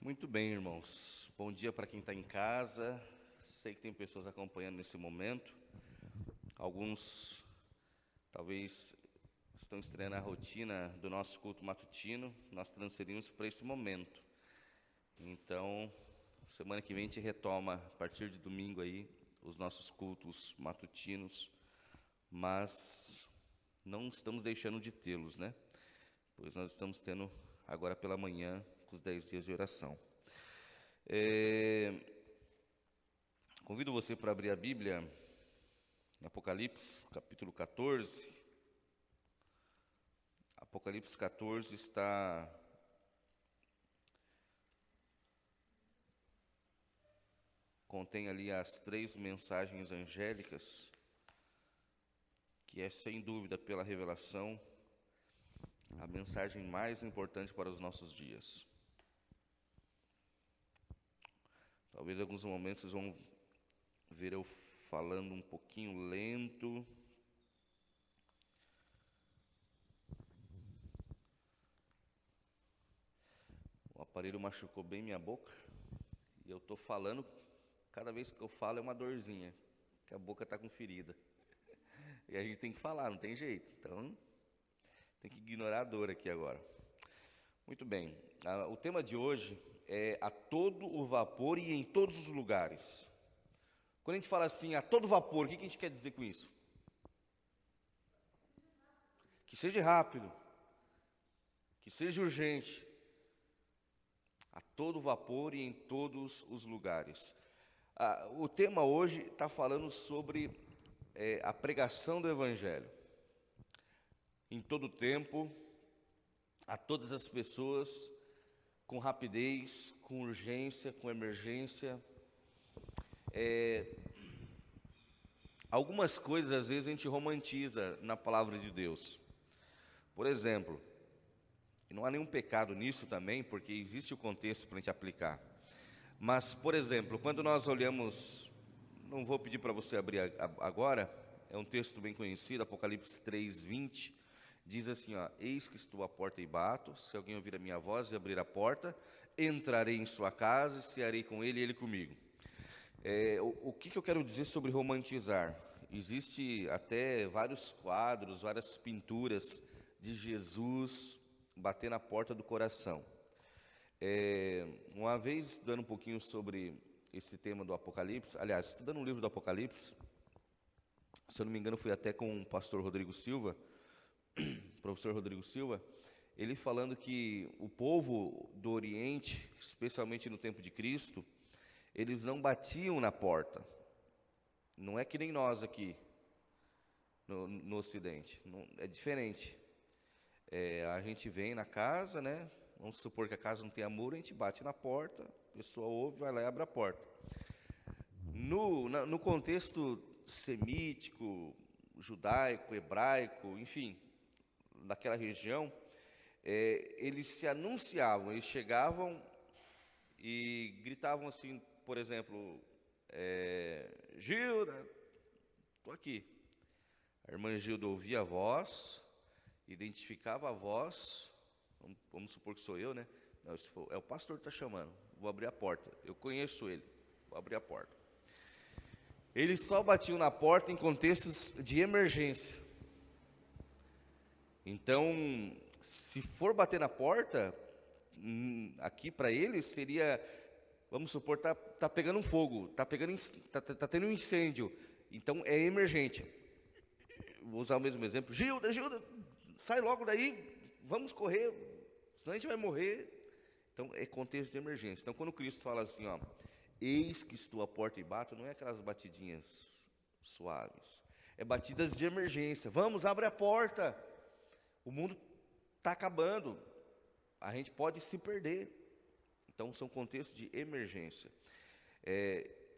Muito bem, irmãos. Bom dia para quem está em casa. Sei que tem pessoas acompanhando nesse momento. Alguns talvez estão estreando a rotina do nosso culto matutino. Nós transferimos para esse momento. Então, semana que vem a gente retoma, a partir de domingo aí, os nossos cultos matutinos. Mas não estamos deixando de tê-los, né? Pois nós estamos tendo agora pela manhã com os 10 dias de oração. Convido você para abrir a Bíblia em Apocalipse, capítulo 14. Apocalipse 14 contém ali as 3 mensagens angélicas, que é sem dúvida pela revelação a mensagem mais importante para os nossos dias. Talvez em alguns momentos vocês vão ver eu falando um pouquinho lento. O aparelho machucou bem minha boca e eu estou falando, cada vez que eu falo é uma dorzinha, que a boca está com ferida. E a gente tem que falar, não tem jeito. Então, tem que ignorar a dor aqui agora. Muito bem. O tema de hoje é a todo o vapor e em todos os lugares. Quando a gente fala assim, a todo vapor, o que a gente quer dizer com isso? Que seja rápido, que seja urgente. A todo vapor e em todos os lugares. O tema hoje está falando sobre a pregação do Evangelho. Em todo tempo, a todas as pessoas, com rapidez, com urgência, com emergência. Algumas coisas, às vezes, a gente romantiza na palavra de Deus. Por exemplo, e não há nenhum pecado nisso também, porque existe o contexto para a gente aplicar. Mas, por exemplo, quando nós olhamos, não vou pedir para você abrir agora, é um texto bem conhecido, Apocalipse 3:20, diz assim, eis que estou à porta e bato, se alguém ouvir a minha voz e abrir a porta, entrarei em sua casa e cearei com ele e ele comigo. O que eu quero dizer sobre romantizar? Existe até vários quadros, várias pinturas de Jesus bater na porta do coração. Uma vez, estudando um pouquinho sobre esse tema do Apocalipse, aliás, estudando um livro do Apocalipse, se eu não me engano, fui até com o pastor Rodrigo Silva, professor Rodrigo Silva, ele falando que o povo do Oriente, especialmente no tempo de Cristo, eles não batiam na porta. Não é que nem nós aqui, no Ocidente, é diferente. A gente vem na casa, né? Vamos supor que a casa não tenha muro, a gente bate na porta, a pessoa ouve, vai lá e abre a porta. No contexto semítico, judaico, hebraico, enfim, daquela região, eles se anunciavam, eles chegavam e gritavam assim, por exemplo, Gilda, estou aqui. A irmã Gilda ouvia a voz, identificava a voz, vamos supor que sou eu, né? Não, se for, é o pastor que está chamando, vou abrir a porta, eu conheço ele, vou abrir a porta. Eles só batiam na porta em contextos de emergência. Então, se for bater na porta, aqui para eles seria, vamos supor, tá pegando um fogo, tá tendo um incêndio, então é emergente. Vou usar o mesmo exemplo. Gilda, sai logo daí, vamos correr, senão a gente vai morrer. Então é contexto de emergência. Então quando Cristo fala assim, eis que estou à porta e bato, não é aquelas batidinhas suaves, é batidas de emergência. Vamos, abre a porta, o mundo está acabando, a gente pode se perder. Então são contextos de emergência.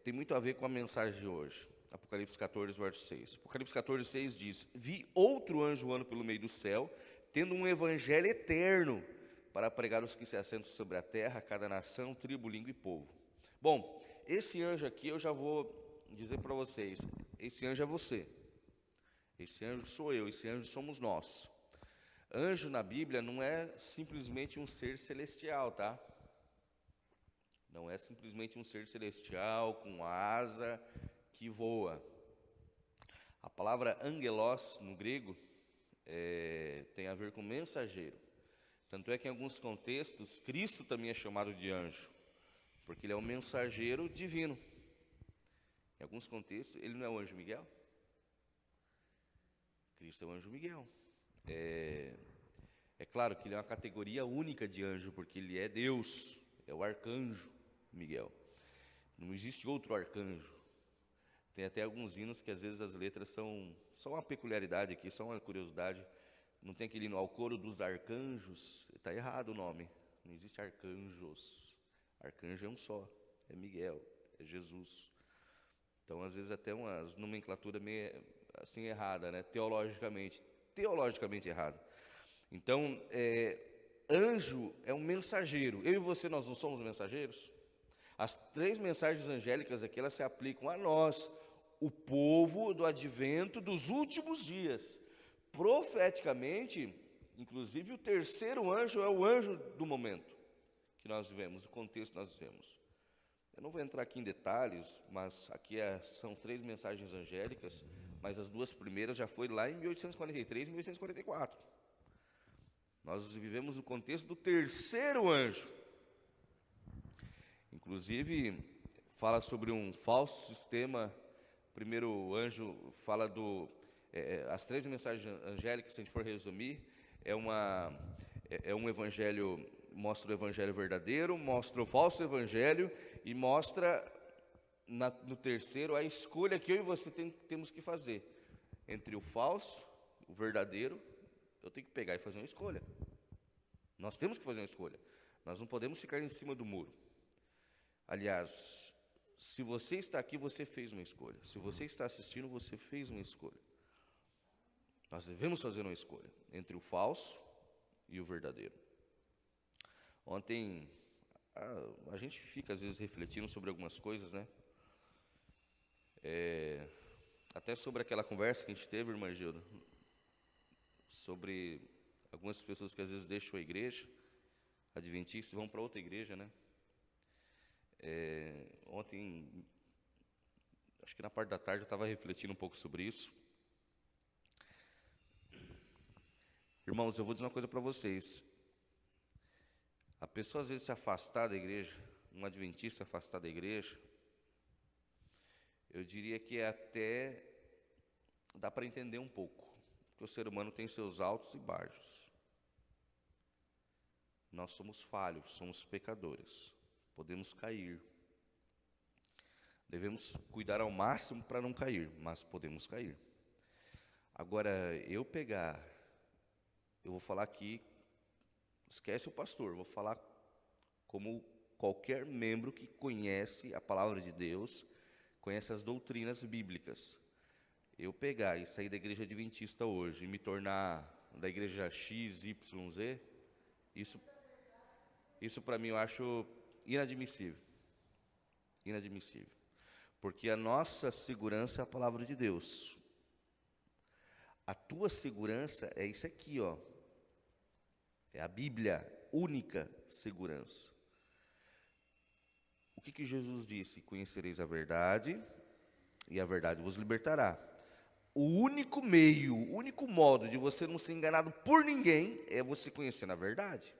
Tem muito a ver com a mensagem de hoje. Apocalipse 14, verso 6. Apocalipse 14, 6 diz, vi outro anjo voando pelo meio do céu, tendo um evangelho eterno, para pregar os que se assentam sobre a terra, cada nação, tribo, língua e povo. Bom, esse anjo aqui eu já vou dizer para vocês, esse anjo é você, esse anjo sou eu, esse anjo somos nós. Anjo na Bíblia não é simplesmente um ser celestial, tá? Não é simplesmente um ser celestial com asa que voa. A palavra angelos, no grego, tem a ver com mensageiro. Tanto é que em alguns contextos, Cristo também é chamado de anjo, porque ele é um mensageiro divino. Em alguns contextos, ele não é o anjo Miguel? Cristo é o anjo Miguel. É claro que ele é uma categoria única de anjo, porque ele é Deus, é o arcanjo Miguel. Não existe outro arcanjo. Tem até alguns hinos que às vezes as letras são só uma peculiaridade aqui, só uma curiosidade. Não tem aquele hino ao coro dos arcanjos, está errado o nome. Não existe arcanjos. Arcanjo é um só, é Miguel, é Jesus. Então, às vezes até uma nomenclatura meio assim errada, né? Teologicamente errado. Então, anjo é um mensageiro. Eu e você, nós não somos mensageiros? As 3 mensagens angélicas aqui, elas se aplicam a nós, o povo do advento dos últimos dias. Profeticamente, inclusive, o terceiro anjo é o anjo do momento que nós vivemos, o contexto que nós vivemos. Eu não vou entrar aqui em detalhes, mas aqui são 3 mensagens angélicas, mas as 2 primeiras já foi lá em 1843 e 1844. Nós vivemos no contexto do terceiro anjo. Inclusive, fala sobre um falso sistema. O primeiro anjo fala as 3 mensagens angélicas, se a gente for resumir, é um evangelho, mostra o evangelho verdadeiro, mostra o falso evangelho e mostra no terceiro a escolha que eu e você temos que fazer entre o falso, o verdadeiro. Eu tenho que pegar e fazer uma escolha. Nós temos que fazer uma escolha. Nós não podemos ficar em cima do muro. Aliás, se você está aqui, você fez uma escolha. Se você está assistindo, você fez uma escolha. Nós devemos fazer uma escolha entre o falso e o verdadeiro. Ontem, a gente fica às vezes refletindo sobre algumas coisas, né? Até sobre aquela conversa que a gente teve, irmã Gilda, sobre algumas pessoas que às vezes deixam a igreja, adventistas, vão para outra igreja, né? Ontem, acho que na parte da tarde, eu estava refletindo um pouco sobre isso. Irmãos, eu vou dizer uma coisa para vocês. A pessoa às vezes se afastar da igreja, um adventista afastar da igreja, eu diria que até dá para entender um pouco, porque o ser humano tem seus altos e baixos. Nós somos falhos, somos pecadores, podemos cair. Devemos cuidar ao máximo para não cair, mas podemos cair. Agora, eu vou falar aqui, esquece o pastor, vou falar como qualquer membro que conhece a palavra de Deus, conhece as doutrinas bíblicas. Eu pegar e sair da igreja adventista hoje e me tornar da igreja X, Y, Z, isso para mim eu acho inadmissível. Inadmissível. Porque a nossa segurança é a palavra de Deus. A tua segurança é isso aqui, ó. É a Bíblia, única segurança. O que Jesus disse? Conhecereis a verdade, e a verdade vos libertará. O único meio, o único modo de você não ser enganado por ninguém é você conhecendo a verdade.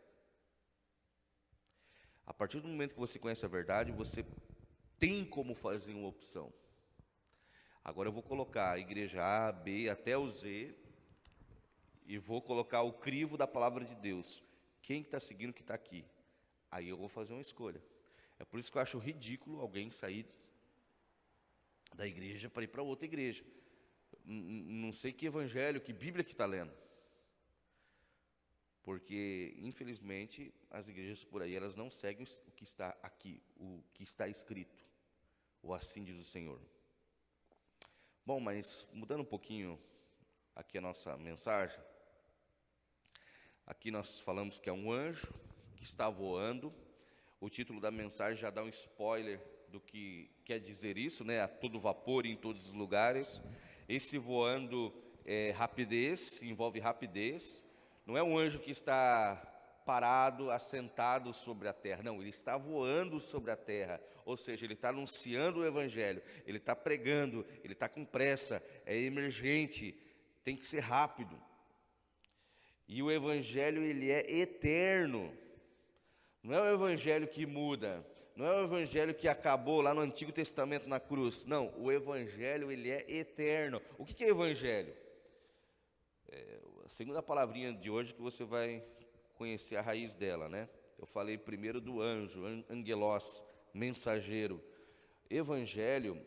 A partir do momento que você conhece a verdade, você tem como fazer uma opção. Agora eu vou colocar a igreja A, B, até o Z, e vou colocar o crivo da palavra de Deus. Quem está seguindo que está aqui? Aí eu vou fazer uma escolha. É por isso que eu acho ridículo alguém sair da igreja para ir para outra igreja. Não sei que evangelho, que Bíblia que está lendo. Porque, infelizmente, as igrejas por aí, elas não seguem o que está aqui, o que está escrito. Ou assim diz o Senhor. Bom, mas mudando um pouquinho aqui a nossa mensagem. Aqui nós falamos que é um anjo que está voando. O título da mensagem já dá um spoiler do que quer dizer isso, né? A todo vapor em todos os lugares. Esse voando é rapidez, envolve rapidez. Não é um anjo que está parado, assentado sobre a terra. Não, ele está voando sobre a terra. Ou seja, ele está anunciando o evangelho, ele está pregando, ele está com pressa, é emergente, tem que ser rápido. E o evangelho, ele é eterno. Não é o evangelho que muda, não é o evangelho que acabou lá no Antigo Testamento na cruz. Não, o evangelho, ele é eterno. O que é evangelho? A segunda palavrinha de hoje que você vai conhecer a raiz dela, né? Eu falei primeiro do anjo, angelos, mensageiro. Evangelho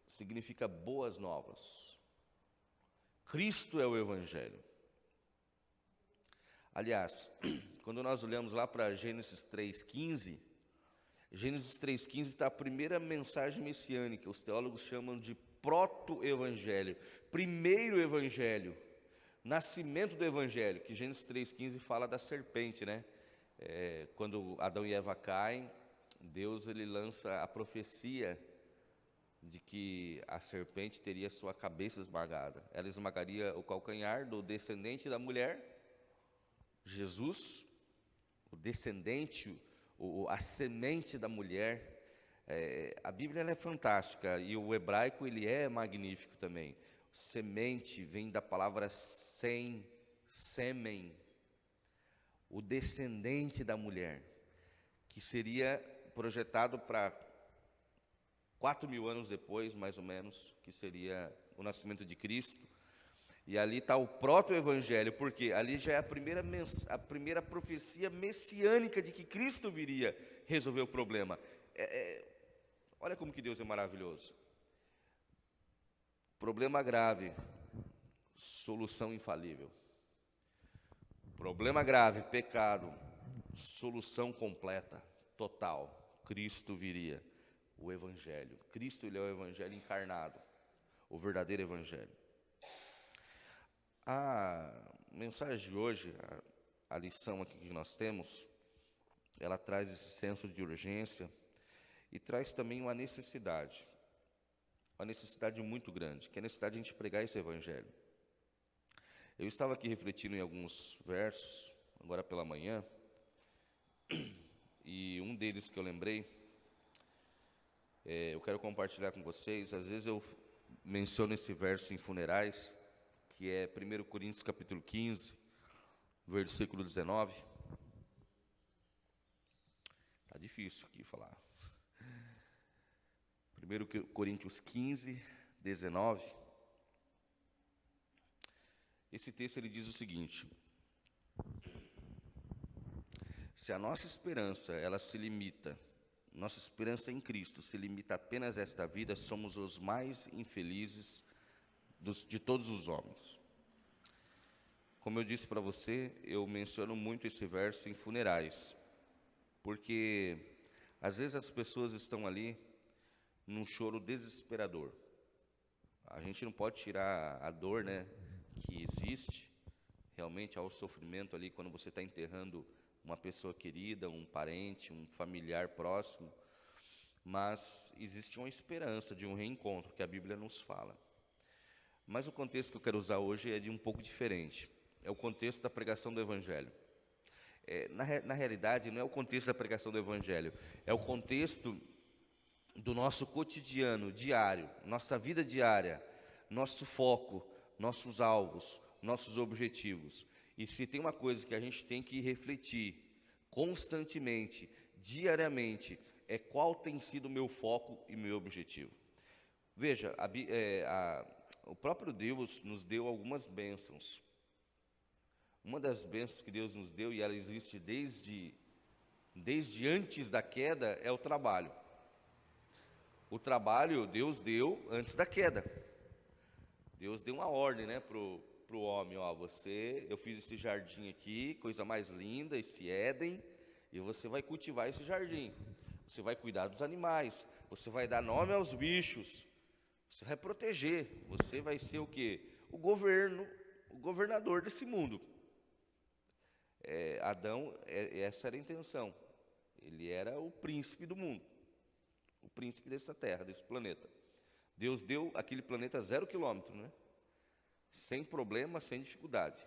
significa boas novas. Cristo é o evangelho. Aliás, quando nós olhamos lá para Gênesis 3,15, Gênesis 3,15 está a primeira mensagem messiânica, os teólogos chamam de proto-evangelho, primeiro evangelho, nascimento do evangelho, que Gênesis 3,15 fala da serpente, né? Quando Adão e Eva caem, Deus ele lança a profecia de que a serpente teria sua cabeça esmagada, ela esmagaria o calcanhar do descendente da mulher, Jesus, o descendente, a semente da mulher. A Bíblia ela é fantástica e o hebraico ele é magnífico também. Semente vem da palavra sem, sêmen, o descendente da mulher, que seria projetado para 4.000 anos depois, mais ou menos, que seria o nascimento de Cristo. E ali está o proto-evangelho, porque ali já é a primeira profecia messiânica de que Cristo viria resolver o problema. Olha como que Deus é maravilhoso. Problema grave, solução infalível. Problema grave, pecado, solução completa, total. Cristo viria, o evangelho. Cristo ele é o evangelho encarnado, o verdadeiro evangelho. A mensagem de hoje, a lição aqui que nós temos, ela traz esse senso de urgência e traz também uma necessidade muito grande, que é a necessidade de a gente pregar esse evangelho. Eu estava aqui refletindo em alguns versos, agora pela manhã, e um deles que eu lembrei, eu quero compartilhar com vocês. Às vezes eu menciono esse verso em funerais, que é 1 Coríntios capítulo 15, versículo 19. Está difícil aqui falar. 1 Coríntios 15, 19. Esse texto ele diz o seguinte: se a nossa esperança, nossa esperança em Cristo se limita apenas a esta vida, somos os mais infelizes de todos os homens. Como eu disse para você, eu menciono muito esse verso em funerais, porque às vezes as pessoas estão ali num choro desesperador. A gente não pode tirar a dor, né, que existe realmente ao sofrimento ali quando você está enterrando uma pessoa querida, um parente, um familiar próximo, mas existe uma esperança de um reencontro que a Bíblia nos fala. Mas o contexto que eu quero usar hoje é de um pouco diferente. É o contexto da pregação do Evangelho. Na realidade, não é o contexto da pregação do Evangelho, é o contexto do nosso cotidiano, diário, nossa vida diária, nosso foco, nossos alvos, nossos objetivos. E se tem uma coisa que a gente tem que refletir constantemente, diariamente, é qual tem sido o meu foco e meu objetivo. Veja, o próprio Deus nos deu algumas bênçãos. Uma das bênçãos que Deus nos deu, e ela existe desde antes da queda, é o trabalho. O trabalho Deus deu antes da queda. Deus deu uma ordem, né, para o homem: eu fiz esse jardim aqui, coisa mais linda, esse Éden, e você vai cultivar esse jardim. Você vai cuidar dos animais, você vai dar nome aos bichos, você vai proteger, você vai ser o quê? O governador desse mundo. Adão, essa era a intenção. Ele era o príncipe do mundo, o príncipe dessa terra, desse planeta. Deus deu aquele planeta 0 quilômetro, né? Sem problema, sem dificuldade.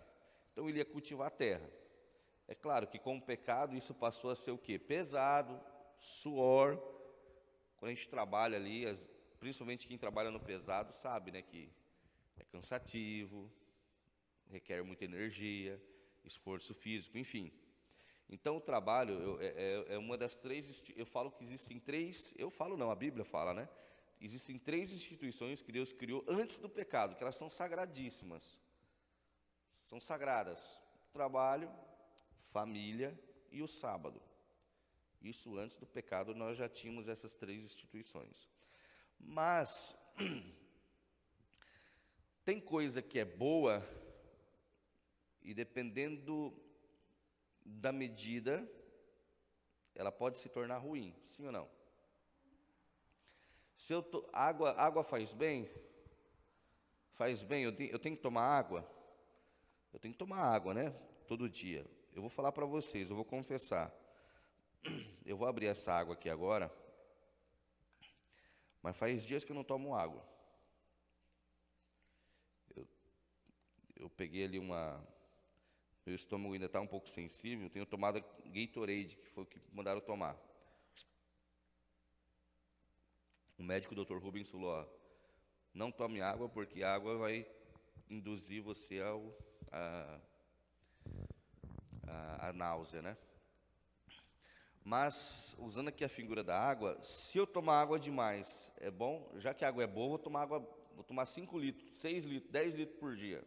Então ele ia cultivar a terra. É claro que com o pecado isso passou a ser o quê? Pesado, suor. Quando a gente trabalha ali, principalmente quem trabalha no pesado sabe, né, que é cansativo, requer muita energia, esforço físico, enfim. Então o trabalho é uma das três, eu falo que existem três, eu falo não, a Bíblia fala, né? Existem três instituições que Deus criou antes do pecado, que elas são sagradíssimas, são sagradas: trabalho, família e o sábado. Isso antes do pecado nós já tínhamos essas três instituições. Mas tem coisa que é boa e dependendo da medida, ela pode se tornar ruim, sim ou não? Se água faz bem? Faz bem, eu tenho que tomar água? Eu tenho que tomar água, né? Todo dia. Eu vou falar para vocês, eu vou confessar. Eu vou abrir essa água aqui agora, mas faz dias que eu não tomo água. Eu peguei ali meu estômago ainda está um pouco sensível, tenho tomado Gatorade, que foi o que mandaram tomar. O médico, o Dr. Rubens, falou, ó, não tome água, porque a água vai induzir você a náusea, né? Mas, usando aqui a figura da água, se eu tomar água demais, é bom? Já que a água é boa, vou tomar 5 litros, 6 litros, 10 litros por dia.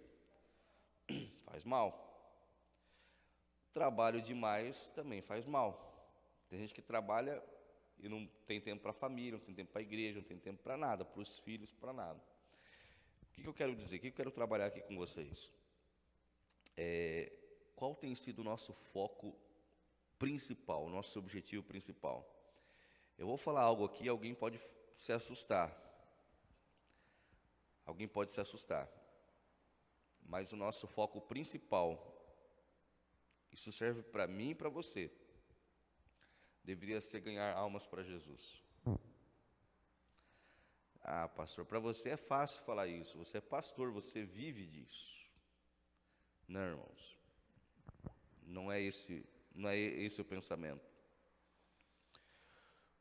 Faz mal. Trabalho demais também faz mal. Tem gente que trabalha e não tem tempo para a família, não tem tempo para a igreja, não tem tempo para nada, para os filhos, para nada. O que eu quero dizer? O que eu quero trabalhar aqui com vocês? Qual tem sido o nosso foco principal, o nosso objetivo principal? Eu vou falar algo aqui, alguém pode se assustar. Alguém pode se assustar. Mas o nosso foco principal, isso serve para mim e para você, deveria ser ganhar almas para Jesus. Ah, pastor, para você é fácil falar isso. Você é pastor, você vive disso. Não, irmãos. Não é esse o pensamento.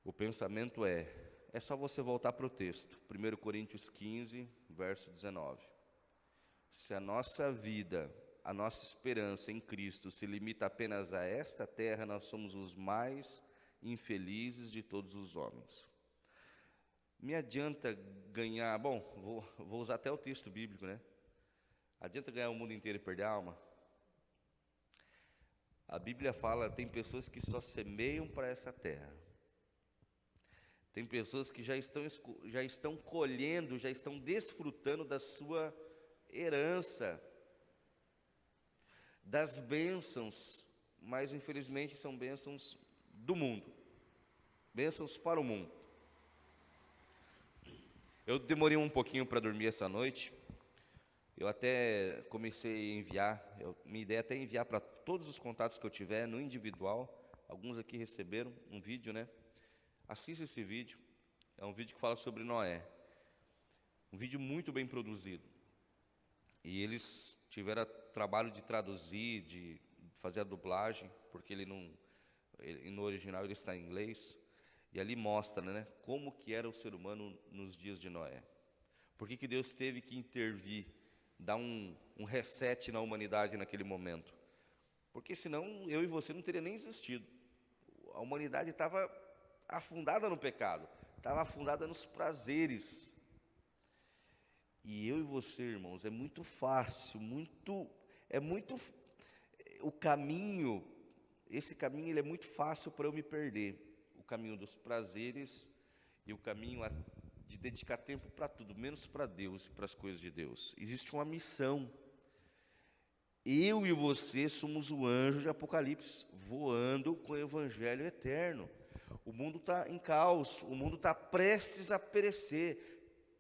O pensamento é só você voltar para o texto. 1 Coríntios 15, verso 19. Se a nossa vida, a nossa esperança em Cristo se limita apenas a esta terra, nós somos os mais infelizes de todos os homens. Me adianta ganhar, bom, vou usar até o texto bíblico, né? Adianta ganhar o mundo inteiro e perder a alma? A Bíblia fala, tem pessoas que só semeiam para essa terra. Tem pessoas que já estão colhendo, já estão desfrutando da sua herança, das bênçãos, mas infelizmente são bênçãos do mundo, bênçãos para o mundo. Eu demorei um pouquinho para dormir essa noite. Eu até comecei a enviar, minha ideia é até enviar para todos os contatos que eu tiver, no individual. Alguns aqui receberam um vídeo, né? Assista esse vídeo, é um vídeo que fala sobre Noé. Um vídeo muito bem produzido. E eles tiveram trabalho de traduzir, de fazer a dublagem, porque no original ele está em inglês. E ali mostra, né, como que era o ser humano nos dias de Noé. Por que Deus teve que intervir, dar um reset na humanidade naquele momento? Porque senão eu e você não teria nem existido. A humanidade estava afundada no pecado, estava afundada nos prazeres. E eu e você, irmãos, é muito fácil, o caminho, esse caminho ele é muito fácil para eu me perder. O caminho dos prazeres e o caminho de dedicar tempo para tudo, menos para Deus e para as coisas de Deus. Existe uma missão. Eu e você somos o anjo de Apocalipse, voando com o evangelho eterno. O mundo está em caos, o mundo está prestes a perecer,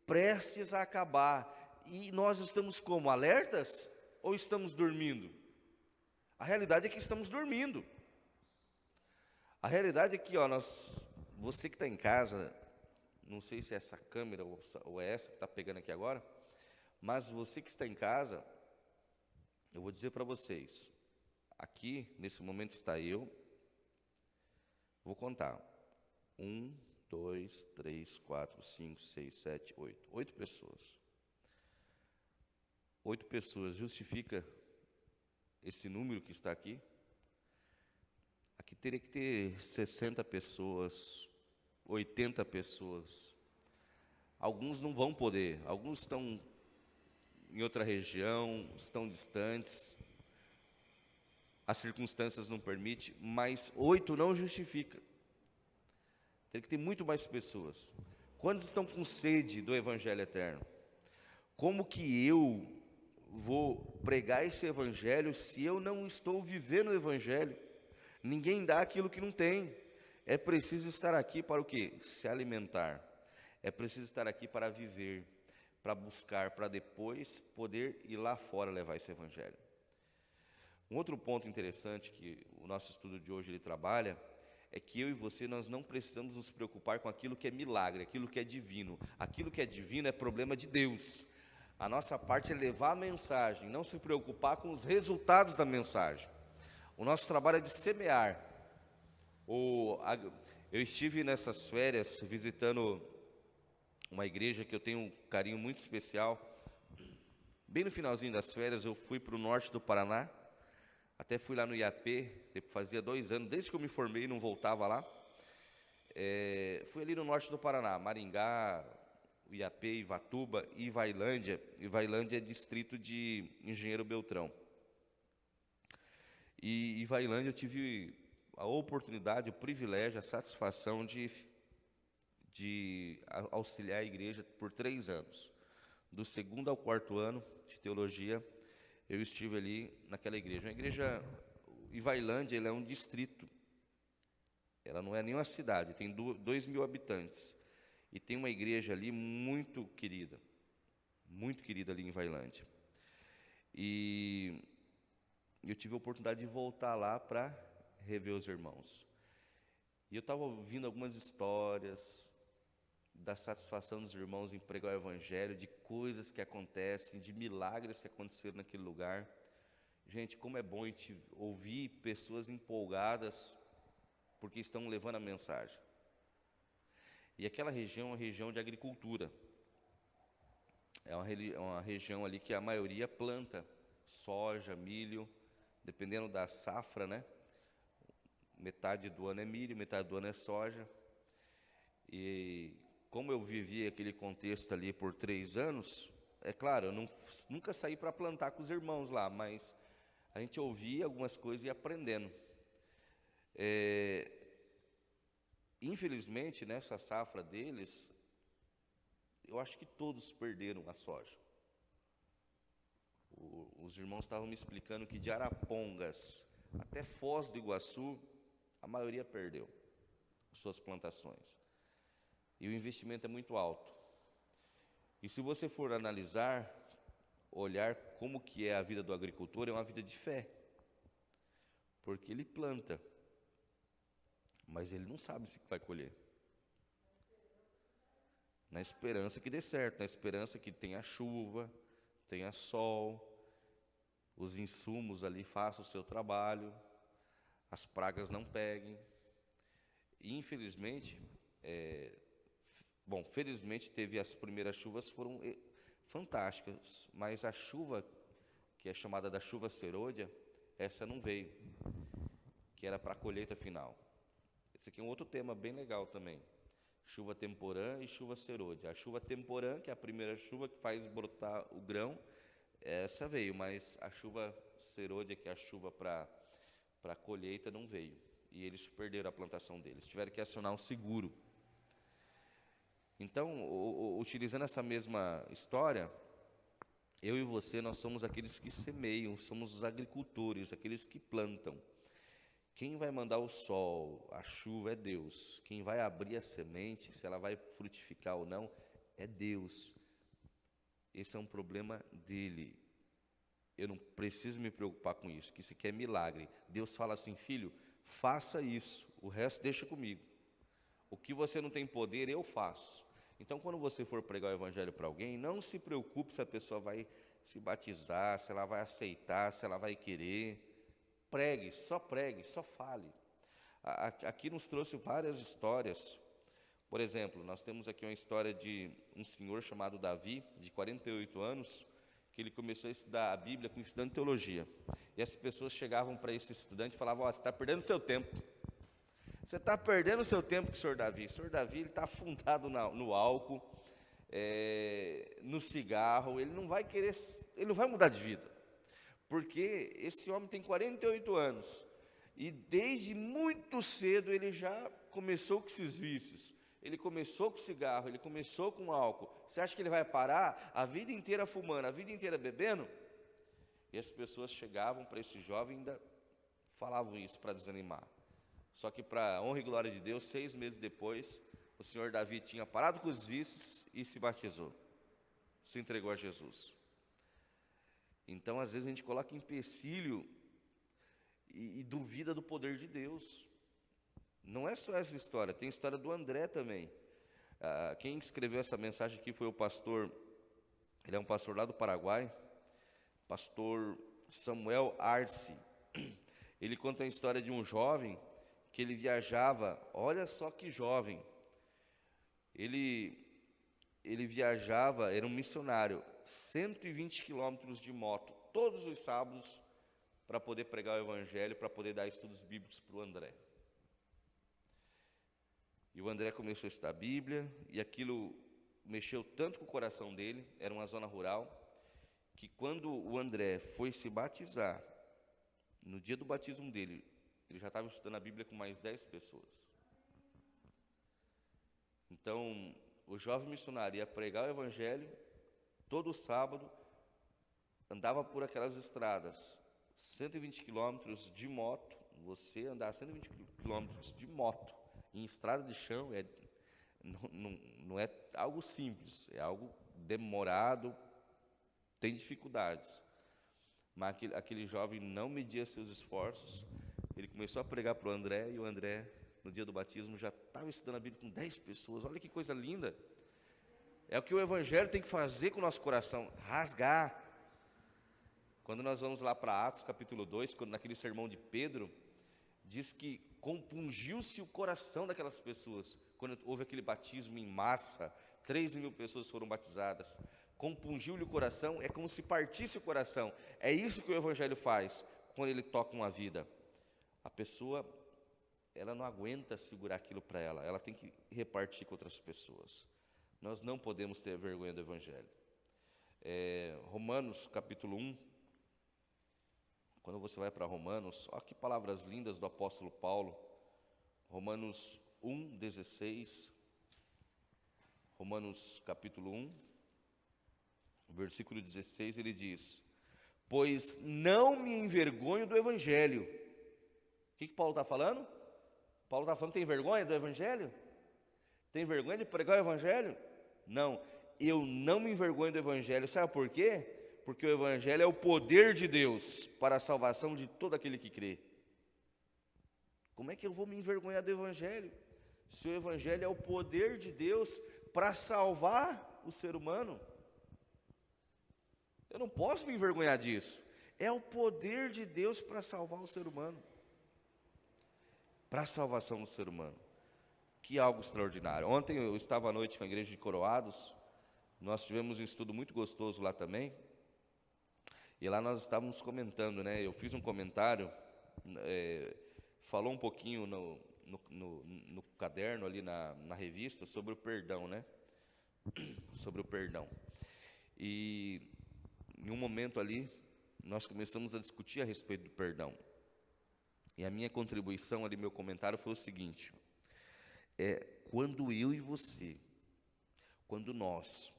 prestes a acabar. E nós estamos como? Alertas? Ou estamos dormindo? A realidade é que estamos dormindo. A realidade é que, você que está em casa, não sei se é essa câmera ou é essa que está pegando aqui agora, mas você que está em casa, eu vou dizer para vocês, Aqui, nesse momento, está eu. Vou contar. 1, 2, 3, 4, 5, 6, 7, 8. 8 pessoas. 8 pessoas justifica esse número que está aqui? Aqui teria que ter 60 pessoas, 80 pessoas. Alguns não vão poder, alguns estão em outra região, estão distantes, as circunstâncias não permitem, mas 8 não justifica. Tem que ter muito mais pessoas. Quantos estão com sede do Evangelho eterno? Como que eu vou pregar esse Evangelho se eu não estou vivendo o Evangelho? Ninguém dá aquilo que não tem. É preciso estar aqui para o quê? Se alimentar. É preciso estar aqui para viver, para buscar, para depois poder ir lá fora levar esse Evangelho. Um outro ponto interessante que o nosso estudo de hoje ele trabalha é que eu e você, nós não precisamos nos preocupar com aquilo que é milagre, aquilo que é divino. Aquilo que é divino é problema de Deus. A nossa parte é levar a mensagem, não se preocupar com os resultados da mensagem. O nosso trabalho é de semear. Eu estive nessas férias visitando uma igreja que eu tenho um carinho muito especial. Bem no finalzinho das férias, eu fui para o norte do Paraná. Até fui lá no IAP, fazia 2 anos, desde que eu me formei, não voltava lá. Fui ali no norte do Paraná, Maringá, IAP, Ivatuba e Ivailândia. Ivailândia é distrito de Engenheiro Beltrão. E Ivailândia eu tive a oportunidade, o privilégio, a satisfação de auxiliar a igreja por 3 anos. Do 2º ao 4º ano de teologia, eu estive ali naquela igreja. A igreja, Ivailândia, ela é um distrito. Ela não é nenhuma cidade, tem 2.000 habitantes. E tem uma igreja ali muito querida ali em Ivailândia. E eu tive a oportunidade de voltar lá para rever os irmãos. E eu estava ouvindo algumas histórias da satisfação dos irmãos em pregar o Evangelho, de coisas que acontecem, de milagres que aconteceram naquele lugar. Gente, como é bom a gente ouvir pessoas empolgadas porque estão levando a mensagem. E aquela região é uma região de agricultura. É uma região ali que a maioria planta soja, milho, dependendo da safra, né? Metade do ano é milho, metade do ano é soja. E como eu vivi aquele contexto ali por 3 anos, é claro, eu nunca saí para plantar com os irmãos lá, mas a gente ouvia algumas coisas e ia aprendendo. Infelizmente, nessa safra deles, eu acho que todos perderam a soja. Os irmãos estavam me explicando que de Arapongas até Foz do Iguaçu, a maioria perdeu suas plantações. E o investimento é muito alto. E se você for analisar, olhar como que é a vida do agricultor, é uma vida de fé. Porque ele planta, mas ele não sabe se vai colher. Na esperança que dê certo, na esperança que tenha chuva, tenha sol, os insumos ali façam o seu trabalho, as pragas não peguem. E infelizmente, felizmente teve as primeiras chuvas, foram fantásticas, mas a chuva, que é chamada da chuva serôdia, essa não veio, que era para a colheita final. Esse aqui é um outro tema bem legal também. Chuva temporã e chuva serôdia. A chuva temporã, que é a primeira chuva que faz brotar o grão, essa veio, mas a chuva serôdia, que é a chuva para a colheita, não veio. E eles perderam a plantação deles, tiveram que acionar um seguro. Então, utilizando essa mesma história, eu e você, nós somos aqueles que semeiam, somos os agricultores, aqueles que plantam. Quem vai mandar o sol, a chuva é Deus. Quem vai abrir a semente, se ela vai frutificar ou não, é Deus. Esse é um problema dele. Eu não preciso me preocupar com isso, que isso aqui é milagre. Deus fala assim, filho, faça isso, o resto deixa comigo. O que você não tem poder, eu faço. Então, quando você for pregar o Evangelho para alguém, não se preocupe se a pessoa vai se batizar, se ela vai aceitar, se ela vai querer. pregue, só fale. Aqui nos trouxe várias histórias. Por exemplo, nós temos aqui uma história de um senhor chamado Davi, de 48 anos, que ele começou a estudar a Bíblia com estudante de teologia. E as pessoas chegavam para esse estudante e falavam: você está perdendo seu tempo. Você está perdendo seu tempo com o senhor Davi. O senhor Davi ele está afundado no álcool, no cigarro, ele não vai mudar de vida. Porque esse homem tem 48 anos. E desde muito cedo ele já começou com esses vícios. Ele começou com cigarro, ele começou com álcool. Você acha que ele vai parar a vida inteira fumando, a vida inteira bebendo? E as pessoas chegavam para esse jovem e ainda falavam isso para desanimar. Só que, para a honra e glória de Deus, 6 meses depois, o senhor Davi tinha parado com os vícios e se batizou. Se entregou a Jesus. Então, às vezes, a gente coloca empecilho e duvida do poder de Deus. Não é só essa história, tem a história do André também. Quem escreveu essa mensagem aqui foi o pastor, ele é um pastor lá do Paraguai, pastor Samuel Arce. Ele conta a história de um jovem que ele viajava, olha só que jovem, ele viajava, era um missionário, 120 quilômetros de moto, todos os sábados, para poder pregar o evangelho, para poder dar estudos bíblicos para o André. E o André começou a estudar a Bíblia, e aquilo mexeu tanto com o coração dele, era uma zona rural, que quando o André foi se batizar, no dia do batismo dele, ele já estava estudando a Bíblia com mais 10 pessoas. Então, o jovem missionário ia pregar o evangelho, todo sábado, andava por aquelas estradas, 120 quilômetros de moto, você andar 120 quilômetros de moto, em estrada de chão, não é algo simples, é algo demorado, tem dificuldades. Mas aquele jovem não media seus esforços, ele começou a pregar para o André, e o André, no dia do batismo, já estava estudando a Bíblia com 10 pessoas, olha que coisa linda. É o que o Evangelho tem que fazer com o nosso coração, rasgar. Quando nós vamos lá para Atos capítulo 2, naquele sermão de Pedro, diz que compungiu-se o coração daquelas pessoas, quando houve aquele batismo em massa, 3.000 pessoas foram batizadas, compungiu-lhe o coração, é como se partisse o coração, é isso que o Evangelho faz, quando ele toca uma vida, a pessoa, ela não aguenta segurar aquilo para ela tem que repartir com outras pessoas, nós não podemos ter vergonha do Evangelho. Romanos capítulo 1, quando você vai para Romanos, olha que palavras lindas do apóstolo Paulo, Romanos 1, 16, Romanos capítulo 1, versículo 16, ele diz: pois não me envergonho do Evangelho. O que Paulo está falando? Paulo está falando que tem vergonha do Evangelho? Tem vergonha de pregar o Evangelho? Não, eu não me envergonho do Evangelho, sabe por quê? Porque o Evangelho é o poder de Deus para a salvação de todo aquele que crê. Como é que eu vou me envergonhar do Evangelho? Se o Evangelho é o poder de Deus para salvar o ser humano, eu não posso me envergonhar disso. É o poder de Deus para salvar o ser humano, para a salvação do ser humano. Que algo extraordinário. Ontem eu estava à noite com a igreja de Coroados, nós tivemos um estudo muito gostoso lá também, e lá nós estávamos comentando, né? Eu fiz um comentário, falou um pouquinho no caderno ali na revista sobre o perdão, né? Sobre o perdão. E em um momento ali, nós começamos a discutir a respeito do perdão. E a minha contribuição ali, meu comentário foi o seguinte: quando eu e você, quando nós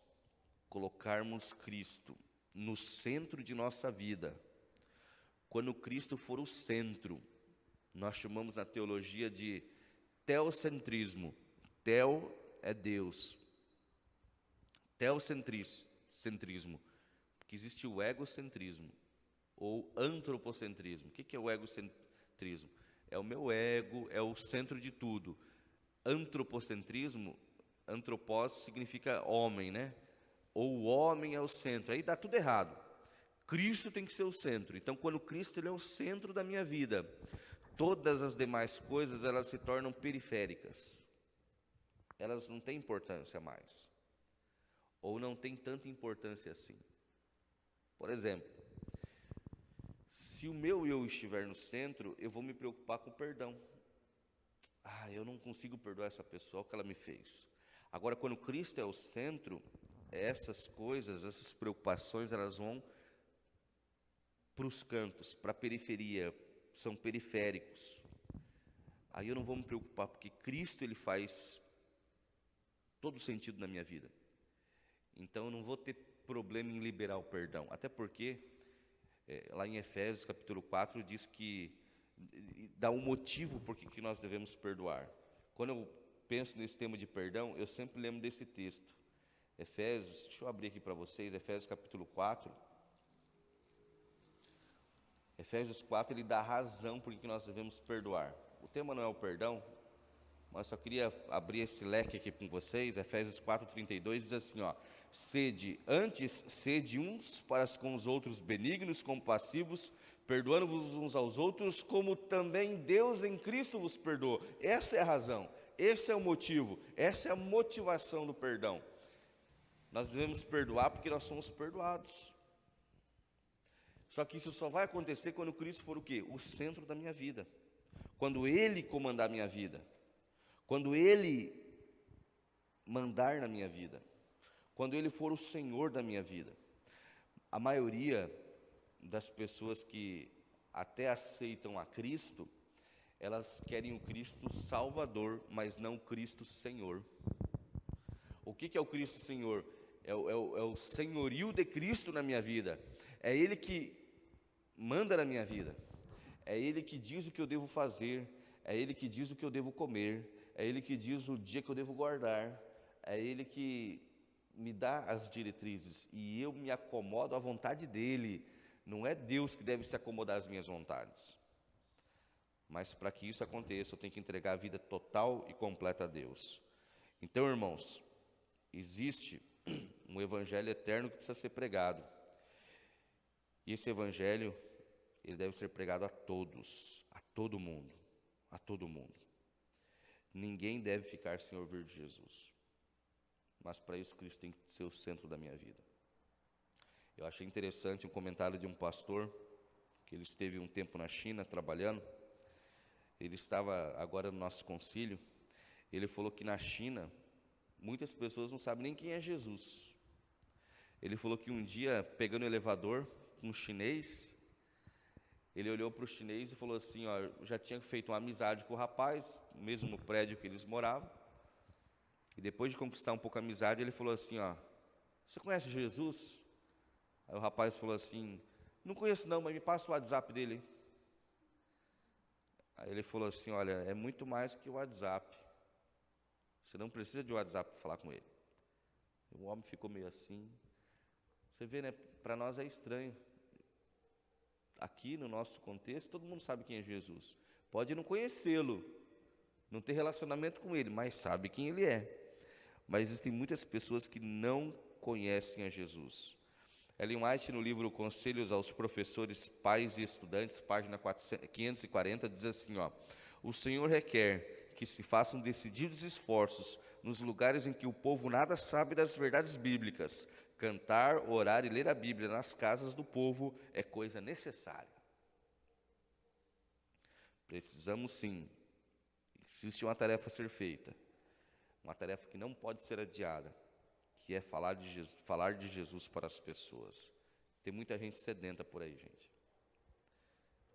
colocarmos Cristo no centro de nossa vida, quando Cristo for o centro, nós chamamos na teologia de teocentrismo. Teo é Deus, teocentrismo, porque existe o egocentrismo ou antropocentrismo. O que é o egocentrismo? É o meu ego, é o centro de tudo. Antropocentrismo, antropos significa homem, né? Ou o homem é o centro, aí dá tudo errado. Cristo tem que ser o centro. Então, quando Cristo ele é o centro da minha vida, todas as demais coisas elas se tornam periféricas. Elas não têm importância mais, ou não têm tanta importância assim. Por exemplo, se o meu eu estiver no centro, eu vou me preocupar com o perdão. Eu não consigo perdoar essa pessoa, o que ela me fez. Agora, quando Cristo é o centro, essas coisas, essas preocupações, elas vão para os cantos, para a periferia, são periféricos. Aí eu não vou me preocupar, porque Cristo ele faz todo sentido na minha vida. Então eu não vou ter problema em liberar o perdão, até porque lá em Efésios capítulo 4 diz que dá um motivo por que nós devemos perdoar. Quando eu penso nesse tema de perdão, eu sempre lembro desse texto. Efésios, deixa eu abrir aqui para vocês, Efésios capítulo 4. Efésios 4, ele dá razão por que nós devemos perdoar. O tema não é o perdão, mas só queria abrir esse leque aqui com vocês. Efésios 4:32 diz assim, sede uns para com os outros benignos, compassivos, perdoando-vos uns aos outros, como também Deus em Cristo vos perdoou. Essa é a razão, esse é o motivo, essa é a motivação do perdão. Nós devemos perdoar porque nós somos perdoados. Só que isso só vai acontecer quando Cristo for o quê? O centro da minha vida. Quando Ele comandar a minha vida. Quando Ele mandar na minha vida. Quando Ele for o Senhor da minha vida. A maioria das pessoas que até aceitam a Cristo, elas querem o Cristo Salvador, mas não o Cristo Senhor. O que é o Cristo Senhor? É o senhorio de Cristo na minha vida. É Ele que manda na minha vida. É Ele que diz o que eu devo fazer. É Ele que diz o que eu devo comer. É Ele que diz o dia que eu devo guardar. É Ele que me dá as diretrizes. E eu me acomodo à vontade dEle. Não é Deus que deve se acomodar às minhas vontades. Mas para que isso aconteça, eu tenho que entregar a vida total e completa a Deus. Então, irmãos, existe um evangelho eterno que precisa ser pregado. E esse evangelho, ele deve ser pregado a todos, a todo mundo, a todo mundo. Ninguém deve ficar sem ouvir de Jesus. Mas para isso Cristo tem que ser o centro da minha vida. Eu achei interessante um comentário de um pastor, que ele esteve um tempo na China trabalhando. Ele estava agora no nosso concílio. Ele falou que na China, muitas pessoas não sabem nem quem é Jesus. Ele falou que um dia, pegando o elevador com um chinês, ele olhou para o chinês e falou assim, já tinha feito uma amizade com o rapaz, mesmo no prédio que eles moravam. E depois de conquistar um pouco a amizade, ele falou assim, você conhece Jesus? Aí o rapaz falou assim, não conheço não, mas me passa o WhatsApp dele. Aí ele falou assim, olha, é muito mais que o WhatsApp. Você não precisa de WhatsApp para falar com ele. O homem ficou meio assim. Você vê, né? Para nós é estranho. Aqui no nosso contexto, todo mundo sabe quem é Jesus. Pode não conhecê-lo, não ter relacionamento com ele, mas sabe quem ele é. Mas existem muitas pessoas que não conhecem a Jesus. Ellen White, no livro Conselhos aos Professores, Pais e Estudantes, página 540, diz assim, o Senhor requer que se façam decididos esforços nos lugares em que o povo nada sabe das verdades bíblicas. Cantar, orar e ler a Bíblia nas casas do povo é coisa necessária. Precisamos sim. Existe uma tarefa a ser feita. Uma tarefa que não pode ser adiada, que é falar de Jesus para as pessoas. Tem muita gente sedenta por aí, gente.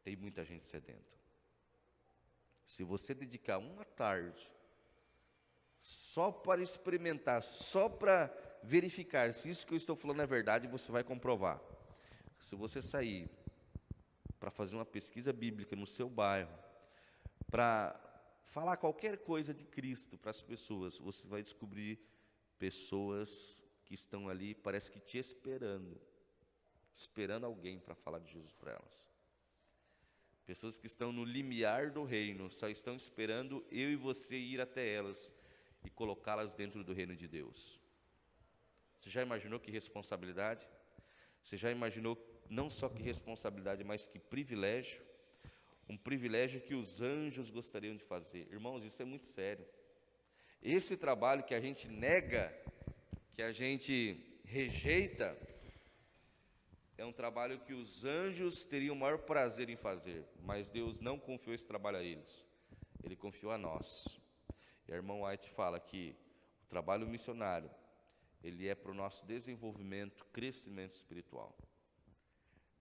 Tem muita gente sedenta. Se você dedicar uma tarde só para experimentar, só para verificar se isso que eu estou falando é verdade, você vai comprovar. Se você sair para fazer uma pesquisa bíblica no seu bairro, para falar qualquer coisa de Cristo para as pessoas, você vai descobrir pessoas que estão ali, parece que te esperando alguém para falar de Jesus para elas. Pessoas que estão no limiar do reino, só estão esperando eu e você ir até elas e colocá-las dentro do reino de Deus. Você já imaginou que responsabilidade? Você já imaginou não só que responsabilidade, mas que privilégio, um privilégio que os anjos gostariam de fazer. Irmãos, isso é muito sério. Esse trabalho que a gente nega, que a gente rejeita, é um trabalho que os anjos teriam o maior prazer em fazer, mas Deus não confiou esse trabalho a eles, Ele confiou a nós. E a irmã White fala que o trabalho missionário, ele é para o nosso desenvolvimento, crescimento espiritual.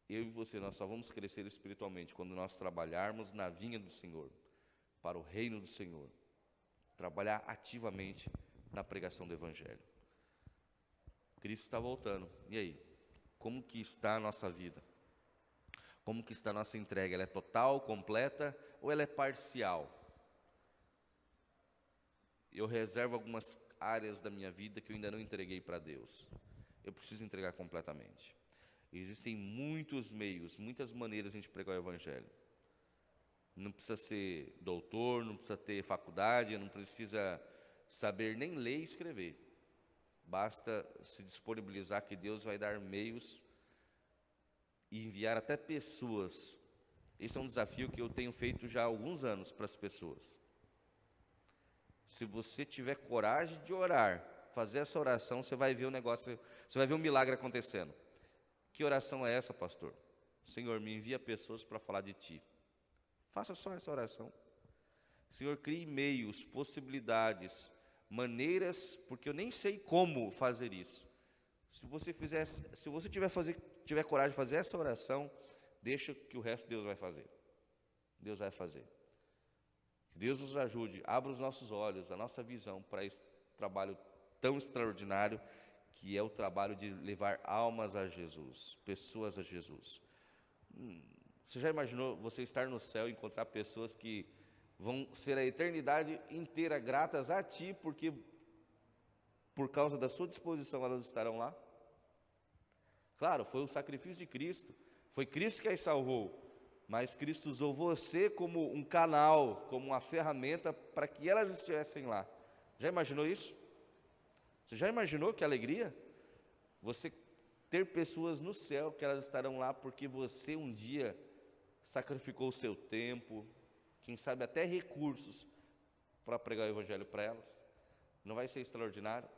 Eu e você, nós só vamos crescer espiritualmente quando nós trabalharmos na vinha do Senhor, para o reino do Senhor, trabalhar ativamente na pregação do Evangelho. Cristo está voltando, e aí? Como que está a nossa vida? Como que está a nossa entrega? Ela é total, completa, ou ela é parcial? Eu reservo algumas áreas da minha vida que eu ainda não entreguei para Deus. Eu preciso entregar completamente. Existem muitos meios, muitas maneiras de a gente pregar o Evangelho. Não precisa ser doutor, não precisa ter faculdade, não precisa saber nem ler e escrever. Basta se disponibilizar que Deus vai dar meios e enviar até pessoas. Esse é um desafio que eu tenho feito já há alguns anos para as pessoas. Se você tiver coragem de orar, fazer essa oração, você vai ver o negócio, você vai ver um milagre acontecendo. Que oração é essa, pastor? Senhor, me envia pessoas para falar de Ti. Faça só essa oração. Senhor, crie meios, possibilidades, maneiras, porque eu nem sei como fazer isso. Se você tiver coragem de fazer essa oração, deixa que o resto Deus vai fazer. Deus vai fazer. Que Deus nos ajude, abra os nossos olhos, a nossa visão para esse trabalho tão extraordinário, que é o trabalho de levar almas a Jesus, pessoas a Jesus. Você já imaginou você estar no céu e encontrar pessoas que vão ser a eternidade inteira gratas a Ti, porque por causa da Sua disposição elas estarão lá? Claro, foi o sacrifício de Cristo, foi Cristo que as salvou, mas Cristo usou você como um canal, como uma ferramenta para que elas estivessem lá. Já imaginou isso? Você já imaginou que alegria? Você ter pessoas no céu que elas estarão lá porque você um dia sacrificou o seu tempo, quem sabe até recursos para pregar o Evangelho para elas. Não vai ser extraordinário?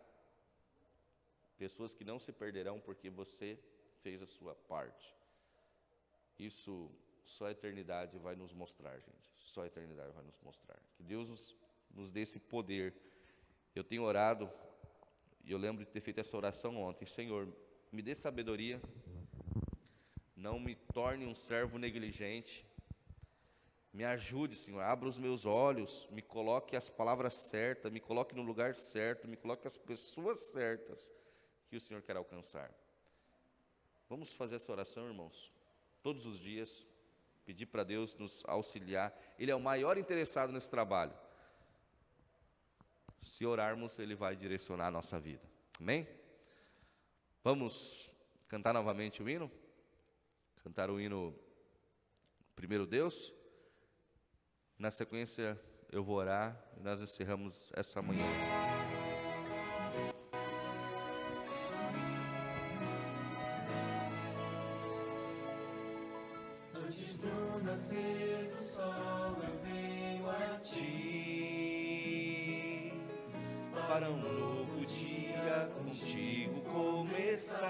Pessoas que não se perderão porque você fez a sua parte. Isso só a eternidade vai nos mostrar, gente. Só a eternidade vai nos mostrar. Que Deus nos dê esse poder. Eu tenho orado, e eu lembro de ter feito essa oração ontem. Senhor, me dê sabedoria, não me torne um servo negligente, me ajude, Senhor, abra os meus olhos, me coloque as palavras certas, me coloque no lugar certo, me coloque as pessoas certas que o Senhor quer alcançar. Vamos fazer essa oração, irmãos, todos os dias, pedir para Deus nos auxiliar. Ele é o maior interessado nesse trabalho. Se orarmos, Ele vai direcionar a nossa vida. Amém? Vamos cantar novamente o hino? Cantar o hino Primeiro Deus. Na sequência, eu vou orar e nós encerramos essa manhã. Antes do nascer do sol, eu venho a Ti, para um novo dia contigo começar.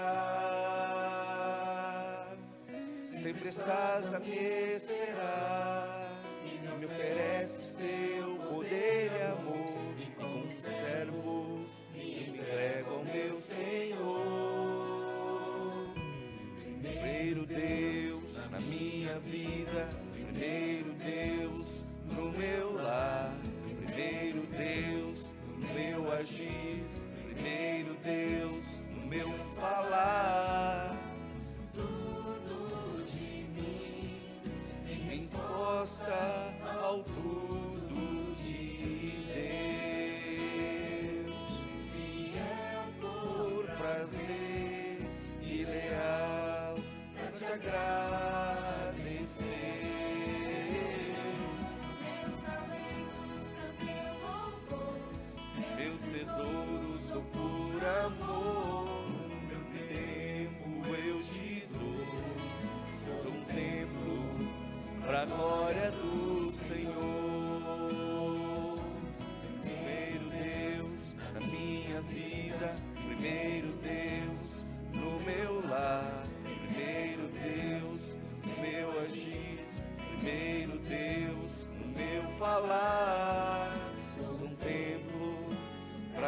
Sempre estás a me esperar e me ofereces teu poder e amor, e como servo me entrego ao meu Senhor. Primeiro Deus na minha vida, primeiro Deus no meu lar, primeiro Deus no meu agir, primeiro Deus no meu falar. Tudo de mim em resposta ao tudo de Deus, fiel por prazer e leal pra te agradecer. Meus talentos pro teu louvor, meus tesouros sou por amor. Meu tempo eu te dou,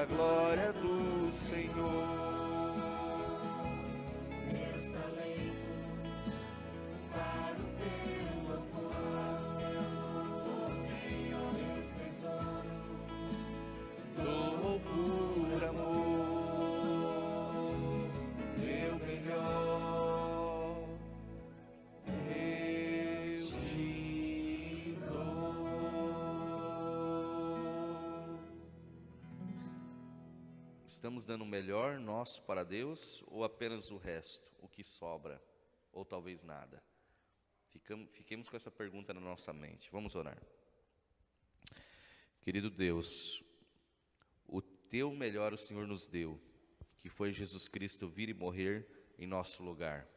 a glória do Senhor. Meus talentos para o teu louvor, Senhor, meus tesouros, Dou por amor, meu melhor, eu te dou. Estamos dando o melhor nosso para Deus ou apenas o resto, o que sobra, ou talvez nada? Fiquemos com essa pergunta na nossa mente. Vamos orar. Querido Deus, o teu melhor o Senhor nos deu, que foi Jesus Cristo vir e morrer em nosso lugar.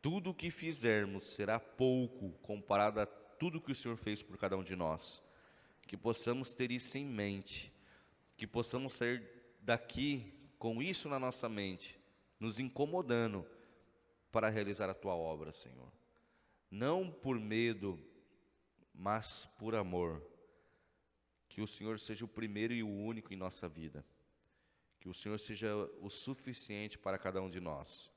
Tudo o que fizermos será pouco comparado a tudo que o Senhor fez por cada um de nós. Que possamos ter isso em mente, que possamos sair daqui com isso na nossa mente, nos incomodando para realizar a tua obra, Senhor. Não por medo, mas por amor. Que o Senhor seja o primeiro e o único em nossa vida. Que o Senhor seja o suficiente para cada um de nós.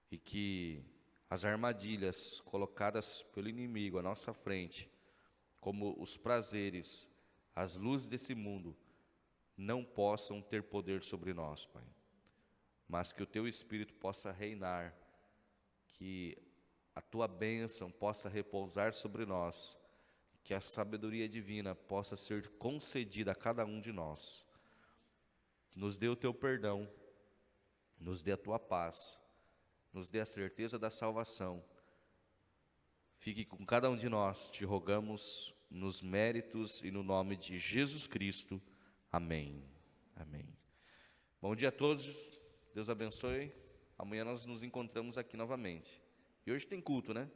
E que as armadilhas colocadas pelo inimigo à nossa frente, como os prazeres, as luzes desse mundo, não possam ter poder sobre nós, Pai. Mas que o Teu Espírito possa reinar, que a Tua bênção possa repousar sobre nós, que a sabedoria divina possa ser concedida a cada um de nós. Nos dê o Teu perdão, nos dê a Tua paz, nos dê a certeza da salvação. Fique com cada um de nós, te rogamos, nos méritos e no nome de Jesus Cristo. Amém. Amém. Bom dia a todos, Deus abençoe. Amanhã nós nos encontramos aqui novamente. E hoje tem culto, né?